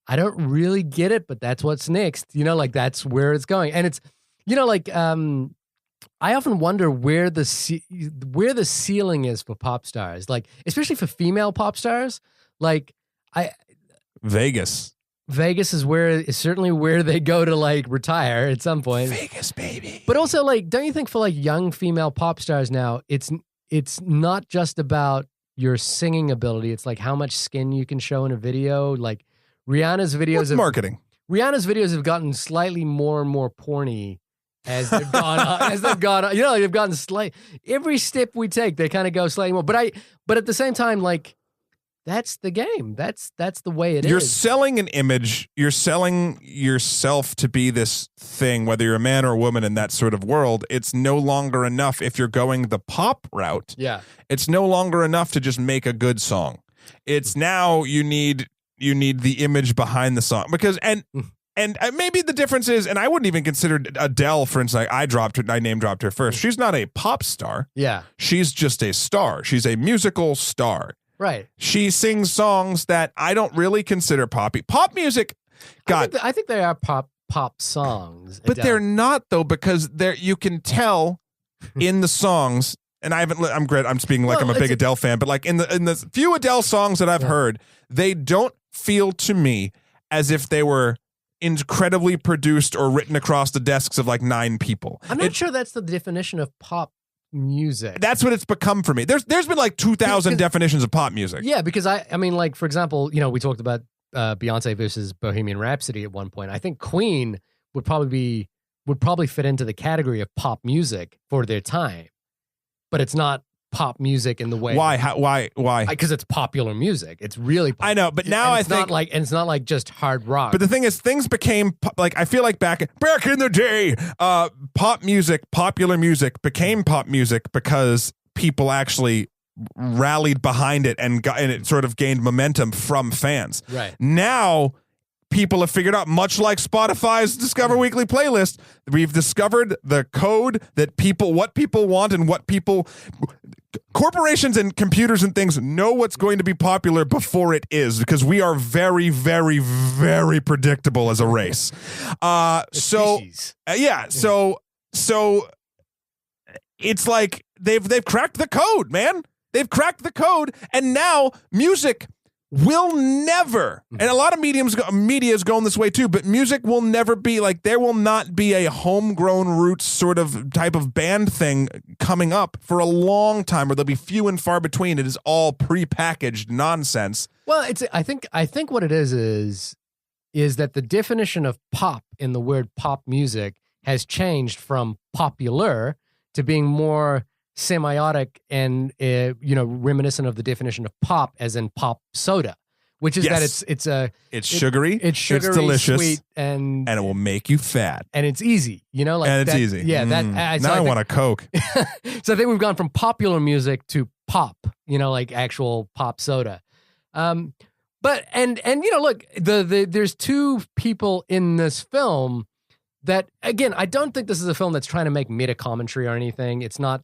B: I don't really get it, but that's what's next. That's where it's going. And it's, I often wonder where the ceiling is for pop stars, like, especially for female pop stars. Like,
A: Vegas is certainly where they go to, like, retire at some point. Vegas, baby.
B: But also, like, don't you think for, like, young female pop stars now, it's not just about your singing ability. It's like how much skin you can show in a video. Like, Rihanna's videos
A: marketing.
B: Rihanna's videos have gotten slightly more and more porny as they've gone they've gotten every step we take, they kind of go slightly more. But at the same time, like, that's the game. That's the way it is.
A: You're selling an image. You're selling yourself to be this thing, whether you're a man or a woman in that sort of world. It's no longer enough if you're going the pop route.
B: Yeah.
A: It's no longer enough to just make a good song. It's now you need the image behind the song, because and maybe the difference is, and I wouldn't even consider Adele, for instance. I name dropped her first. She's not a pop star.
B: Yeah.
A: She's just a star. She's a musical star.
B: Right.
A: She sings songs that I don't really consider poppy. Pop music, God.
B: I think they are pop songs.
A: But they're not, though, because you can tell in the songs, and I'm speaking like I'm a big Adele fan, but like in the few Adele songs that I've heard, they don't feel to me as if they were incredibly produced or written across the desks of like 9 people.
B: I'm not sure that's the definition of pop music.
A: That's what it's become for me. There's been like 2,000 definitions of pop music.
B: Yeah, because I mean, like, for example, we talked about Beyonce versus Bohemian Rhapsody at one point. I think Queen would probably fit into the category of pop music for their time, but it's not pop music in the way.
A: Why? Why?
B: Because it's popular music. It's really.
A: I know, but now
B: it's not like just hard rock.
A: But the thing is, things became like, I feel like back in the day, pop music, popular music became pop music because people actually rallied behind it and it sort of gained momentum from fans.
B: Right
A: now, people have figured out, much like Spotify's Discover Weekly playlist, we've discovered the code that what people want and what people. Corporations and computers and things know what's going to be popular before it is, because we are very, very, very predictable as a race. So it's like they've cracked the code, man. They've cracked the code, and now music will never, and a lot of media is going this way too, but music will never be like, there will not be a homegrown roots sort of type of band thing coming up for a long time, or there'll be few and far between. It is all prepackaged nonsense.
B: Well, I think what it is that the definition of pop in the word pop music has changed from popular to being more semiotic and reminiscent of the definition of pop, as in pop soda, which is that it's sugary, it's delicious, sweet, and
A: it will make you fat,
B: and it's easy, and it's easy. Yeah,
A: now I want a Coke.
B: So I think we've gone from popular music to pop, like actual pop soda. But look, there's two people in this film that, again, I don't think this is a film that's trying to make meta commentary or anything. It's not.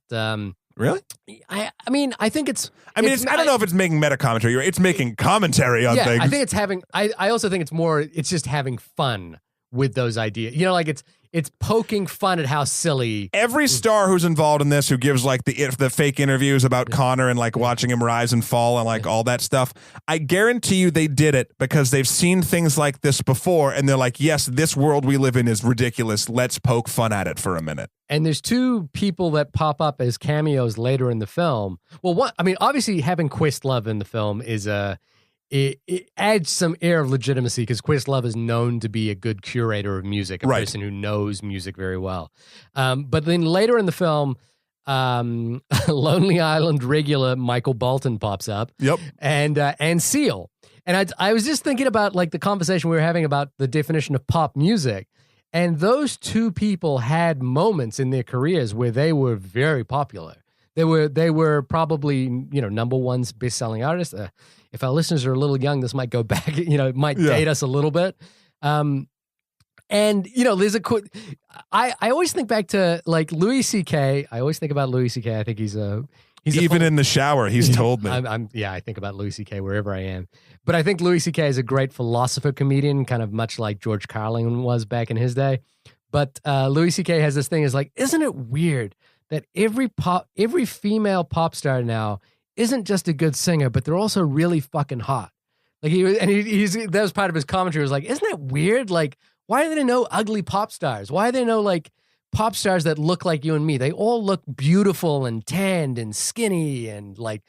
A: Really?
B: I mean, I think it's.
A: I don't know if it's making meta commentary. It's making commentary on things.
B: I think it's having. I also think it's more. It's just having fun with those ideas. Like it's poking fun at how silly.
A: Every star who's involved in this, who gives like the fake interviews about Connor and like watching him rise and fall and like all that stuff, I guarantee you they did it because they've seen things like this before, and they're like, yes, this world we live in is ridiculous. Let's poke fun at it for a minute.
B: And there's two people that pop up as cameos later in the film. Well, obviously having Questlove in the film is it adds some air of legitimacy, because Questlove is known to be a good curator of music, a person who knows music very well. But then later in the film, Lonely Island regular Michael Bolton pops up.
A: Yep.
B: And Seal. And I was just thinking about like the conversation we were having about the definition of pop music. And those two people had moments in their careers where they were very popular. They were probably, number one's best-selling artists. If our listeners are a little young, this might go back, it might date us a little bit. And, there's I always think back to like Louis C.K. I always think about Louis C.K. I think he's even
A: in the shower, he's told me.
B: I think about Louis C.K. wherever I am. But I think Louis C.K. is a great philosopher comedian, kind of much like George Carlin was back in his day. But Louis C.K. has this thing, is like, isn't it weird that every female pop star now isn't just a good singer, but they're also really fucking hot? Like that was part of his commentary, was like, isn't it weird? Like, why are there no ugly pop stars? Why are there no like pop stars that look like you and me? They all look beautiful and tanned and skinny and like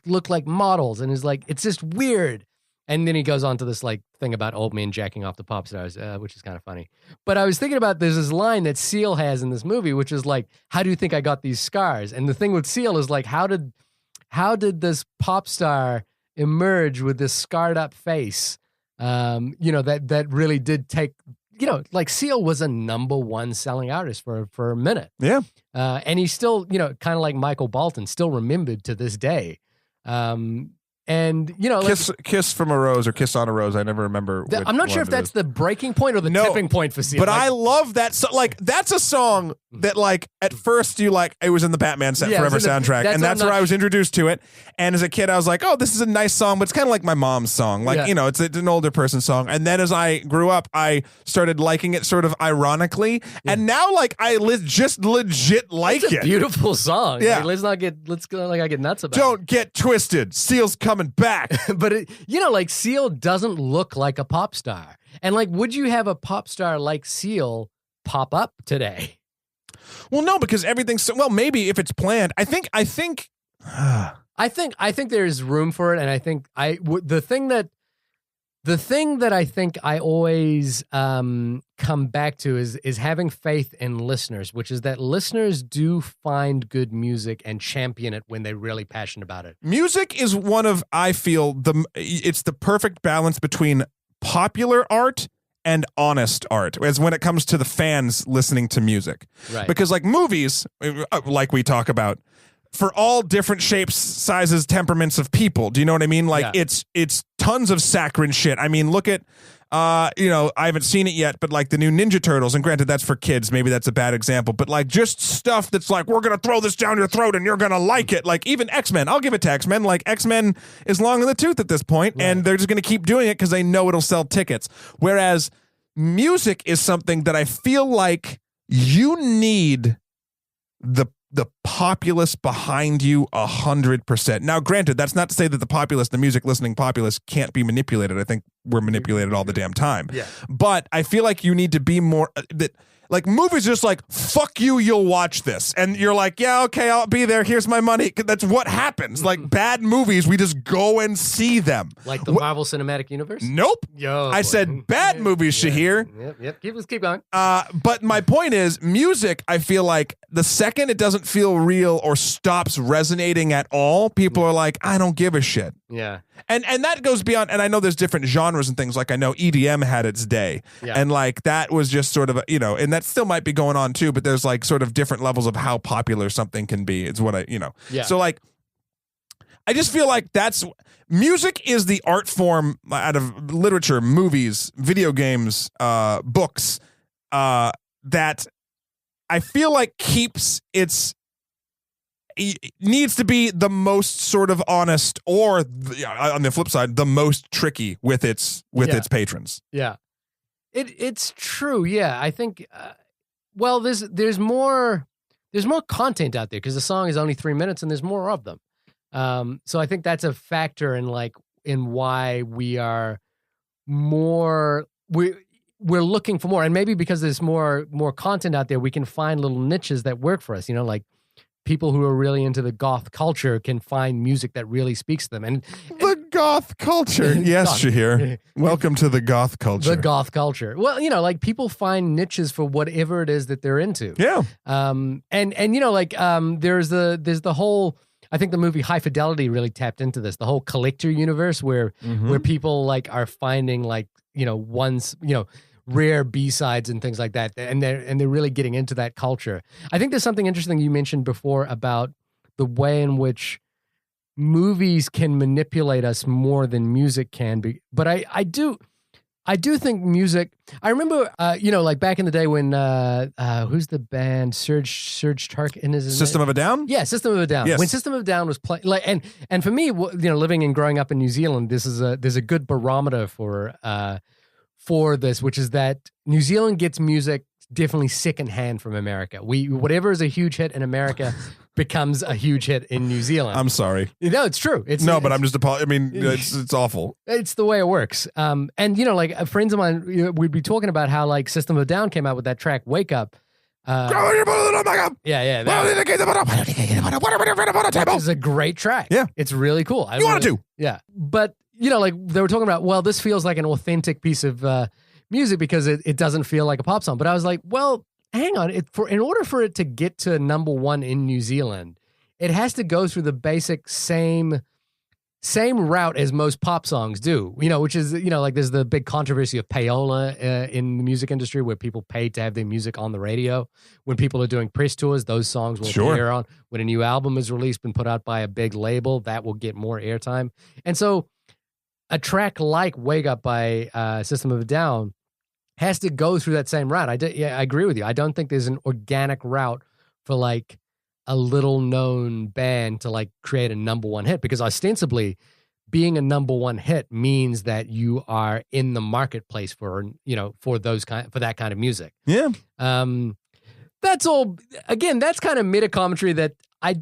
B: look like models. And it's like, it's just weird. And then he goes on to this like thing about old men jacking off the pop stars, which is kind of funny. But I was thinking about, there's this line that Seal has in this movie, which is like, how do you think I got these scars? And the thing with Seal is like, how did this pop star emerge with this scarred up face? That really did take, like Seal was a number one selling artist for a minute.
A: Yeah.
B: And he's still, kind of like Michael Bolton, still remembered to this day. And
A: Kiss from a Rose or Kiss on a Rose. I never remember.
B: I'm not sure if that's the breaking point or the tipping point for Seal.
A: But I love that. That's a song that like at first you like, it was in the Batman Forever soundtrack. And that's where I was introduced to it. And as a kid, I was like, oh, this is a nice song, but it's kind of like my mom's song. Like, it's an older person's song. And then as I grew up, I started liking it sort of ironically. Yeah. And now like I just legit like it.
B: Beautiful song.
A: Yeah.
B: Like, let's go like I get nuts about it.
A: Don't get twisted. Seal's coming back.
B: But like Seal doesn't look like a pop star. And like, would you have a pop star like Seal pop up today?
A: Well, no, because everything's so, well, maybe if it's planned. I think
B: there's room for it, and I think the thing that I think I always come back to is having faith in listeners, which is that listeners do find good music and champion it when they're really passionate about it.
A: Music is one of, I feel, it's the perfect balance between popular art and honest art, as when it comes to the fans listening to music.
B: Right.
A: Because like movies, like we talk about, for all different shapes, sizes, temperaments of people. Do you know what I mean? Like it's tons of saccharine shit. I mean, look at I haven't seen it yet, but like the new Ninja Turtles, and granted that's for kids, maybe that's a bad example, but like just stuff that's like, we're gonna throw this down your throat and you're gonna like it. Like even X-Men, I'll give it to X-Men. Like X-Men is long in the tooth at this point, and they're just gonna keep doing it because they know it'll sell tickets. Whereas music is something that I feel like you need the populace behind you 100%. Now, granted, that's not to say that the populace, the music listening populace, can't be manipulated. I think we're manipulated all the damn time.
B: Yeah.
A: But I feel like you need to be more that. Like movies, just like, fuck you, you'll watch this. And you're like, yeah, okay, I'll be there. Here's my money. That's what happens. Like bad movies, we just go and see them.
B: Like the Marvel Cinematic Universe?
A: Nope. I said bad movies, Shahir.
B: Yep. Keep going.
A: But my point is, music, I feel like the second it doesn't feel real or stops resonating at all, people are like, I don't give a shit.
B: Yeah.
A: And that goes beyond, and I know there's different genres and things, like I know EDM had its day, and like that was just sort of, and that still might be going on too, but there's like sort of different levels of how popular something can be. It's what so like, I just feel like music is the art form out of literature, movies, video games, books, that I feel like needs to be the most sort of honest, or on the flip side, the most tricky with its patrons.
B: Yeah, it's true. Yeah, I think. Well, there's more content out there because the song is only 3 minutes and there's more of them. So I think that's a factor in why we're looking for more, and maybe because there's more content out there, we can find little niches that work for us. Like people who are really into the goth culture can find music that really speaks to them. And
A: the goth culture. Yes, Shahir. Welcome to the goth culture.
B: The goth culture. Well, like people find niches for whatever it is that they're into.
A: Yeah.
B: There's the whole, I think the movie High Fidelity really tapped into this, the whole collector universe where people like are finding like, rare B-sides and things like that, and they're really getting into that culture. I think there's something interesting you mentioned before about the way in which movies can manipulate us more than music can be. But I do think music. I remember, like back in the day when who's the band? Serge Tarkin is
A: System of a Down.
B: Yeah, System of a Down.
A: Yes.
B: When System of a Down was playing, like, and for me, living and growing up in New Zealand, there's a good barometer for this, which is that New Zealand gets music definitely secondhand from America. Whatever is a huge hit in America becomes a huge hit in New Zealand.
A: I'm sorry.
B: No, it's true.
A: But I'm just I mean, it's awful.
B: It's the way it works. And like friends of mine, we'd be talking about how like System of a Down came out with that track "Wake Up." Yeah. Which is a great track.
A: Yeah,
B: it's really cool.
A: You want to?
B: Yeah, but like they were talking about, well, this feels like an authentic piece of music because it doesn't feel like a pop song. But I was like, well, hang on. In order for it to get to number one in New Zealand, it has to go through the basic same route as most pop songs do, which is, like there's the big controversy of payola in the music industry where people pay to have their music on the radio. When people are doing press tours, those songs will appear on. When a new album is released and put out by a big label, that will get more airtime. And so a track like Wake Up by System of a Down has to go through that same route. I agree with you. I don't think there's an organic route for like a little known band to like create a number one hit, because ostensibly being a number one hit means that you are in the marketplace for that kind of music.
A: Yeah.
B: That's all. Again, that's kind of meta commentary that I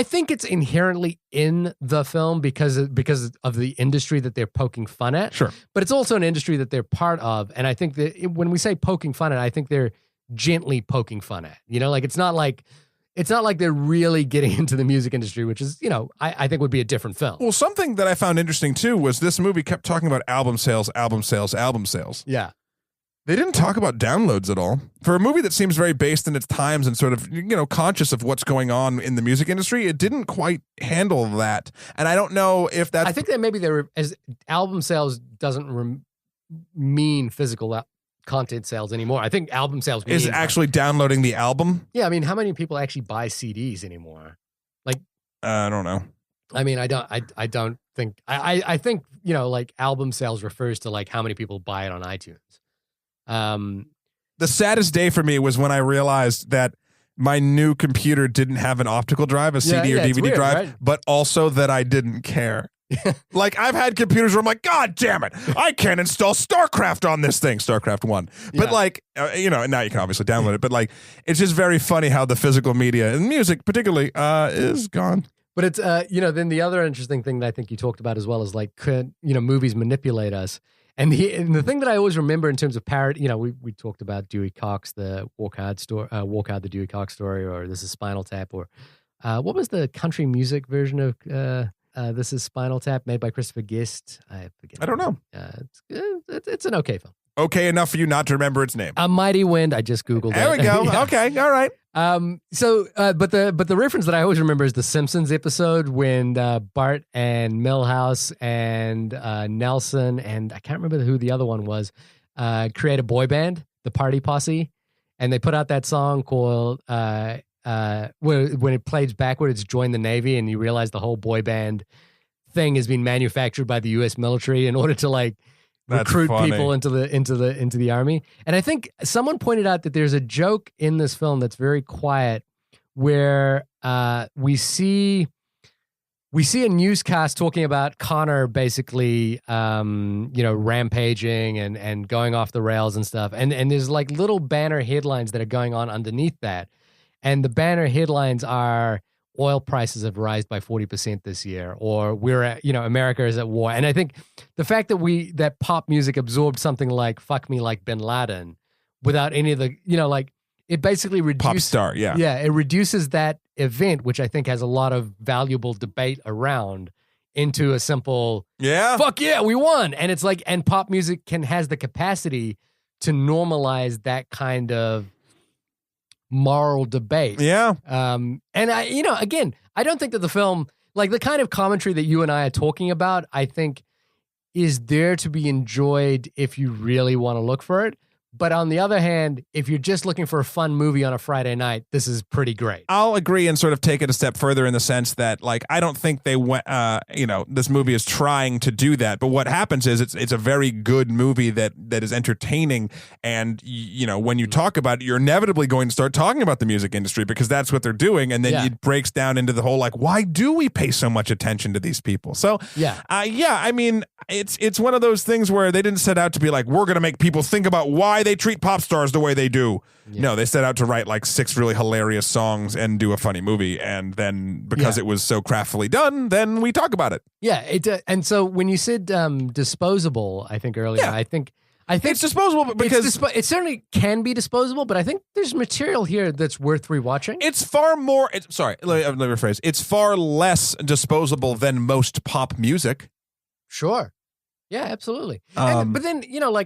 B: think it's inherently in the film because of the industry that they're poking fun at.
A: Sure.
B: But it's also an industry that they're part of. And I think that when we say poking fun at, I think they're gently poking fun at. You know, like it's not like they're really getting into the music industry, which is, you know, I think would be a different film.
A: Well, something that I found interesting too was this movie kept talking about album sales, album sales, album sales.
B: Yeah.
A: They didn't talk about downloads at all. For a movie that seems very based in its times and sort of, you know, conscious of what's going on in the music industry, it didn't quite handle that. And I don't know if that's...
B: I think that maybe as album sales doesn't mean physical content sales anymore. I think album sales
A: is actually downloading the album.
B: Yeah, I mean, how many people actually buy CDs anymore? Like,
A: I don't know.
B: I mean, I don't think I think, you know, like album sales refers to like how many people buy it on iTunes.
A: The saddest day for me was when I realized that my new computer didn't have an optical drive, a CD or DVD
B: weird,
A: drive,
B: right?
A: but also that I didn't care. Like, I've had computers where I'm like, God damn it, I can't install StarCraft on this thing, StarCraft 1. But like, you know, now you can obviously download it, but like, it's just very funny how the physical media and music particularly is gone.
B: But it's, you know, then the other interesting thing that I think you talked about as well is like, could, you know, movies manipulate us? And the thing that I always remember in terms of parody, you know, we talked about Dewey Cox, the Walk Hard, the Dewey Cox story, or This is Spinal Tap, or what was the country music version of This is Spinal Tap made by Christopher Guest? I forget.
A: I don't know.
B: It's an okay film.
A: Okay enough for you not to remember its name.
B: A Mighty Wind. I just Googled
A: there
B: it.
A: There we go.
B: Yeah.
A: Okay. All right.
B: But the reference that I always remember is the Simpsons episode when Bart and Milhouse and Nelson and I can't remember who the other one was, create a boy band, the Party Posse, and they put out that song called when it plays backward, it's Join the Navy, and you realize the whole boy band thing has been manufactured by the U.S. military in order to like recruit people into the army. And I think someone pointed out that there's a joke in this film that's very quiet where we see a newscast talking about Connor basically rampaging and going off the rails and stuff. And there's like little banner headlines that are going on underneath that. And the banner headlines are oil prices have risen by 40% this year, or America is at war. And I think the fact that pop music absorbed something like Fuck Me Like Bin Laden without any of the, it basically reduces.
A: Popstar, yeah.
B: Yeah, it reduces that event, which I think has a lot of valuable debate around, into a simple, fuck yeah, we won. And it's like, and pop music has the capacity to normalize that kind of moral debate.
A: Yeah.
B: And again, I don't think that the film, like the kind of commentary that you and I are talking about, I think is there to be enjoyed if you really want to look for it. But on the other hand, if you're just looking for a fun movie on a Friday night, this is pretty great.
A: I'll agree and sort of take it a step further in the sense that, like, I don't think they went, this movie is trying to do that. But what happens is it's a very good movie that is entertaining. And, when you talk about it, you're inevitably going to start talking about the music industry because that's what they're doing. And then it breaks down into the whole, like, why do we pay so much attention to these people? So, I mean, it's one of those things where they didn't set out to be like, we're going to make people think about why they treat pop stars the way they do. No, they set out to write like 6 really hilarious songs and do a funny movie, and then because it was so craftily done, then we talk about it.
B: And so when you said disposable, I think earlier, I think
A: it's disposable because
B: it certainly can be disposable, but I think there's material here that's worth rewatching.
A: It's far more. Let me rephrase. It's far less disposable than most pop music.
B: Sure. Yeah, absolutely. But then,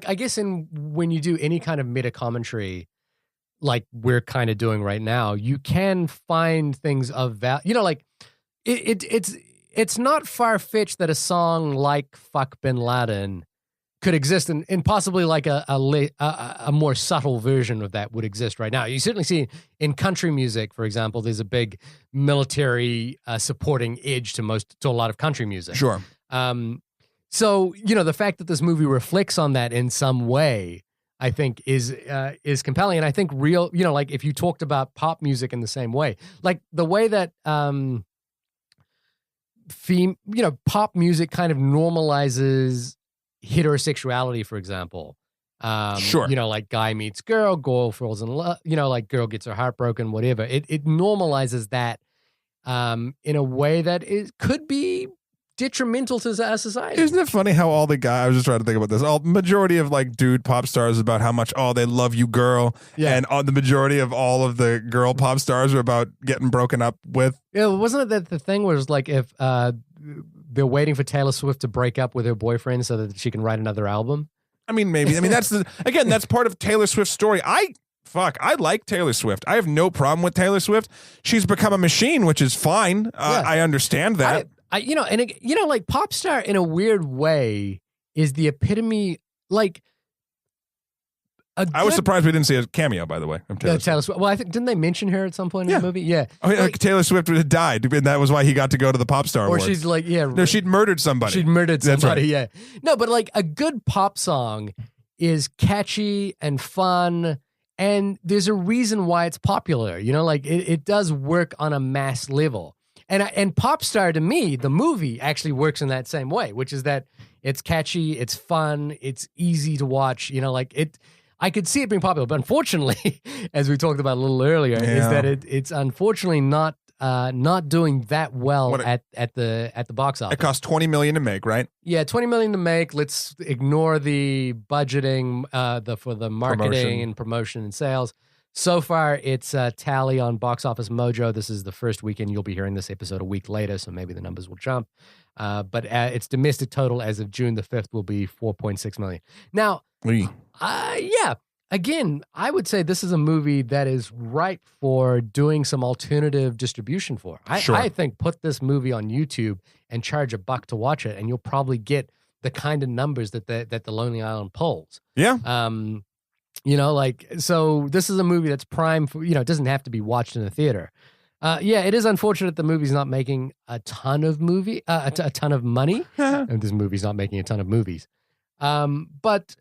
B: I guess when you do any kind of meta commentary, like we're kind of doing right now, you can find things of value. It's not far-fetched that a song like Fuck Bin Laden could exist in possibly like a more subtle version of that would exist right now. You certainly see in country music, for example, there's a big military supporting edge to a lot of country music.
A: Sure.
B: So, the fact that this movie reflects on that in some way, I think is compelling. And I think like if you talked about pop music in the same way, like the way that, pop music kind of normalizes heterosexuality, for example.
A: Sure.
B: Like guy meets girl falls in love, like girl gets her heart broken, whatever. It normalizes that, in a way that could be detrimental to our society.
A: Isn't it funny how all the guys, I was just trying to think about this, all majority of like dude pop stars about how much, oh, they love you, girl.
B: Yeah.
A: And the majority of all of the girl pop stars are about getting broken up with.
B: Yeah, wasn't it that the thing was like if they're waiting for Taylor Swift to break up with her boyfriend so that she can write another album?
A: I mean, maybe. I mean, that's that's part of Taylor Swift's story. I like Taylor Swift. I have no problem with Taylor Swift. She's become a machine, which is fine. I understand that.
B: Like Popstar in a weird way is the epitome. Like,
A: I was surprised we didn't see a cameo, by the way. Of
B: Taylor Swift. Well, I think didn't they mention her at some point in the movie? Yeah.
A: Oh, yeah, like, Taylor Swift had died, and that was why he got to go to the Popstar Awards.
B: Or she's like,
A: no, she'd murdered somebody.
B: She'd murdered somebody.
A: That's right.
B: Yeah. No, but like a good pop song is catchy and fun. And there's a reason why it's popular, like it does work on a mass level. And Popstar, to me, the movie actually works in that same way, which is that it's catchy, it's fun, it's easy to watch. I could see it being popular, but unfortunately, as we talked about a little earlier, is that it's unfortunately not doing that well at the box office.
A: It cost $20 million to make, right?
B: Yeah, $20 million to make. Let's ignore the budgeting for the marketing and promotion and sales. So far, it's tally on Box Office Mojo. This is the first weekend. You'll be hearing this episode a week later, so maybe the numbers will jump. But its domestic total as of June the 5th will be $4.6 million. Now, again, I would say this is a movie that is ripe for doing some alternative distribution for. I think put this movie on YouTube and charge $1 to watch it, and you'll probably get the kind of numbers that the Lonely Island pulls.
A: Yeah.
B: So this is a movie that's prime for, it doesn't have to be watched in a theater. It is unfortunate the movie's not making a ton of money. And this movie's not making a ton of movies. But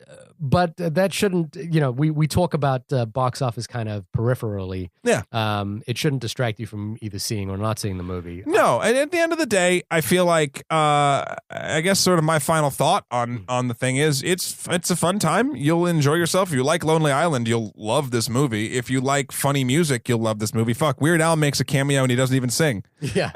B: that shouldn't, we talk about box office kind of peripherally.
A: Yeah.
B: It shouldn't distract you from either seeing or not seeing the movie.
A: No, and at the end of the day, I feel like I guess sort of my final thought on the thing is it's a fun time. You'll enjoy yourself. If you like Lonely Island, you'll love this movie. If you like funny music, you'll love this movie. Fuck, Weird Al makes a cameo and he doesn't even sing.
B: Yeah.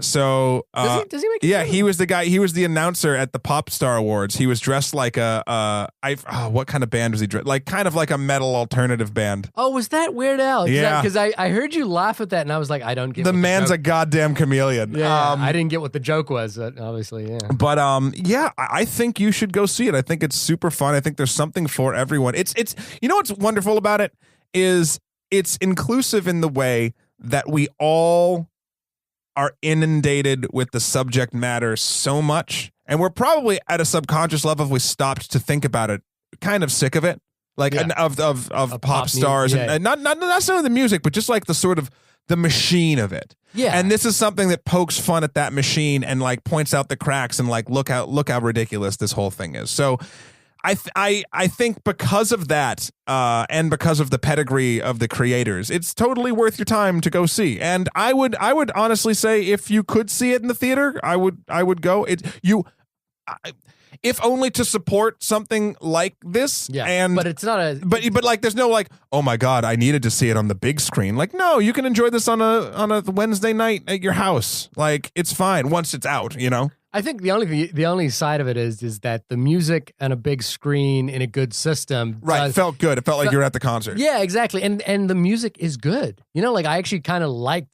A: Does he make a cameo? He was the guy. He was the announcer at the Popstar Awards. He was dressed like what kind of band was he dressed? Like kind of like a metal alternative band.
B: Oh, was that Weird Al?
A: Yeah.
B: Because I heard you laugh at that and I was like, I don't get
A: the man's a goddamn chameleon.
B: Yeah, I didn't get what the joke was, obviously, yeah.
A: But I think you should go see it. I think it's super fun. I think there's something for everyone. It's what's wonderful about it is it's inclusive in the way that we all are inundated with the subject matter so much, and we're probably at a subconscious level, if we stopped to think about it, kind of sick of it, like of pop stars, and not necessarily the music, but just like the sort of the machine of it.
B: Yeah.
A: And this is something that pokes fun at that machine and like points out the cracks and like look how ridiculous this whole thing is. So I think because of that, and because of the pedigree of the creators, it's totally worth your time to go see. And I would honestly say if you could see it in the theater, I would go. If only to support something like this.
B: Yeah, but it's not a.
A: But like, there's no like, oh my god, I needed to see it on the big screen. Like, no, you can enjoy this on a Wednesday night at your house. Like, it's fine once it's out.
B: I think the only side of it is that the music and a big screen in a good system
A: felt good. It felt like you're at the concert.
B: Yeah, exactly. And the music is good. I actually kind of like.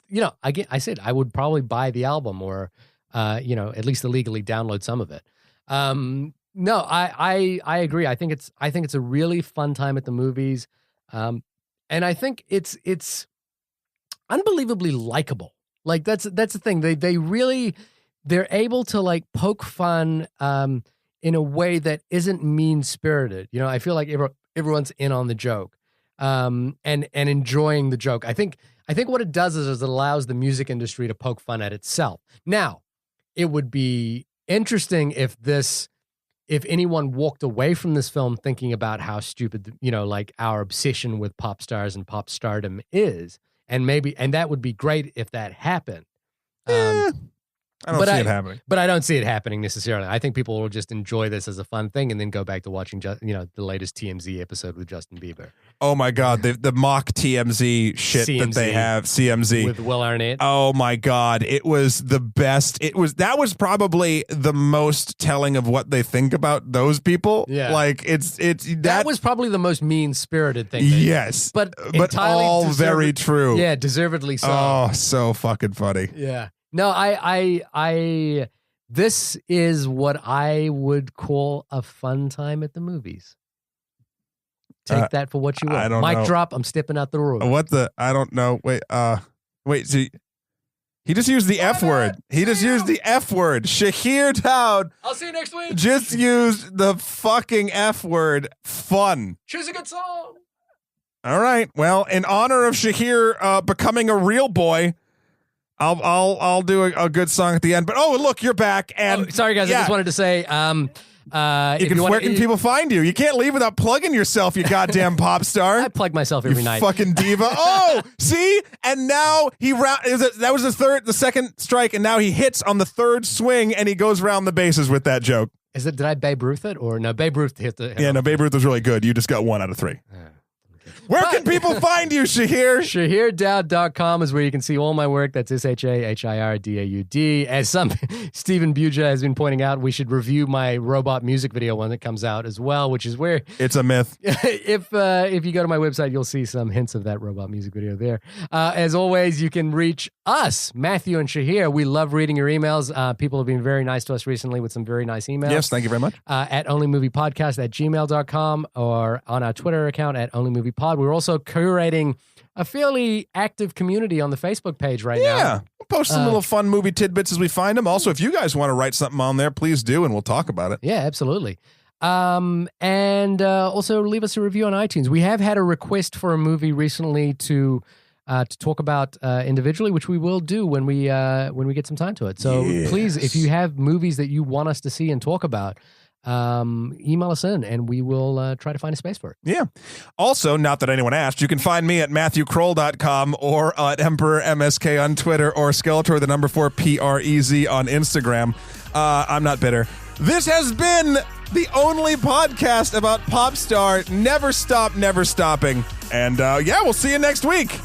B: I said I would probably buy the album or, at least illegally download some of it. No, I agree. I think it's a really fun time at the movies, and I think it's unbelievably likable. Like that's the thing. They're able to like poke fun in a way that isn't mean-spirited. I feel like everyone's in on the joke and enjoying the joke. I think what it does is it allows the music industry to poke fun at itself. Now, it would be interesting if anyone walked away from this film thinking about how stupid, like our obsession with pop stars and pop stardom is, and that would be great if that happened.
A: I don't see it happening.
B: But I don't see it happening necessarily. I think people will just enjoy this as a fun thing and then go back to watching, the latest TMZ episode with Justin Bieber.
A: Oh my God, the mock TMZ shit that they have, CMZ
B: with Will Arnett.
A: Oh my God, it was the best. That was probably the most telling of what they think about those people.
B: Yeah,
A: like that
B: was probably the most mean-spirited thing.
A: Yes,
B: but
A: all very true.
B: Yeah, deservedly so.
A: Oh, so fucking funny.
B: Yeah. No, I this is what I would call a fun time at the movies. Take that for what you will.
A: I don't know.
B: Mic drop. I'm stepping out the room.
A: I don't know. Wait. So he just used the F word. He just used the F word. Shahir Daud.
B: I'll see you next week.
A: Just used the fucking F word. Fun.
B: Choose a good song.
A: All right. Well, in honor of Shahir becoming a real boy, I'll do a good song at the end. But look, you're back. And
B: sorry guys, I just wanted to say,
A: where can people find you? You can't leave without plugging yourself, you goddamn pop star.
B: I plug myself every night.
A: Fucking diva. Oh, see? And now that was the second strike, and now he hits on the third swing, and he goes round the bases with that joke.
B: Did I Babe Ruth it? Or no, Babe Ruth hit the...
A: Yeah, no, Babe Ruth was really good. You just got 1 out of 3. Where can people find you, Shahir?
B: ShahirDaud.com is where you can see all my work. That's ShahirDaud. As Stephen Buja has been pointing out, we should review my robot music video when it comes out as well, which is where...
A: It's a myth.
B: If you go to my website, you'll see some hints of that robot music video there. As always, you can reach us, Matthew and Shahir. We love reading your emails. People have been very nice to us recently with some very nice emails.
A: Yes, thank you very much.
B: At onlymoviepodcast@gmail.com or on our Twitter account at onlymoviepod. We're also curating a fairly active community on the Facebook page right now.
A: Yeah, we'll post some little fun movie tidbits as we find them. Also, if you guys want to write something on there, please do, and we'll talk about it.
B: Yeah, absolutely. And also leave us a review on iTunes. We have had a request for a movie recently to talk about individually, which we will do when we get some time to it. So please, if you have movies that you want us to see and talk about, email us in and we will try to find a space for it.
A: Yeah. Also, not that anyone asked, you can find me at MatthewKroll.com or at EmperorMSK on Twitter or Skeletor, the number 4 PREZ on Instagram. I'm not bitter. This has been the only podcast about Popstar. Never stop, never stopping. And we'll see you next week.